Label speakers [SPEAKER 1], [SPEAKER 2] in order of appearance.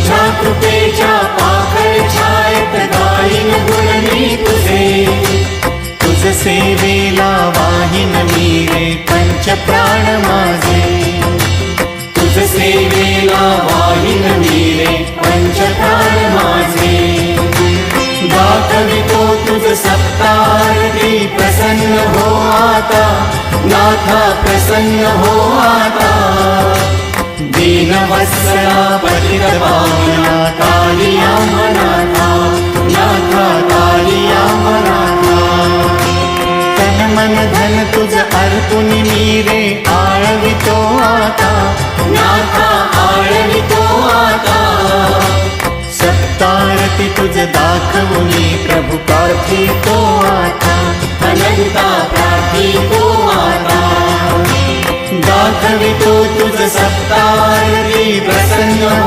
[SPEAKER 1] तुझ्या कृपेच्या पाखड छायेत गाईन गुण मी तुझे तुझ सेवेला वाहिन मी रे पंच प्राण माझे तुझ सेवेला वाहिन मी रे पंच प्राण माझे दाखवितो तुझ सत्तारती प्रसन्न हो आता नाथा प्रसन्न हो आता दीनवत्सला पतित पावना कालिया मनाथा नाथा कालिया मनाथा तन मन धन तुझ अर्पुन मी रे आळवितो आता नाथा आळवितो आता सत्तारती तुझ दाखवुनी प्रभु प्रार्थितो आता अनंता प्रार्थितो आता दाखवितो तुझ सत्तारती प्रसन्न हो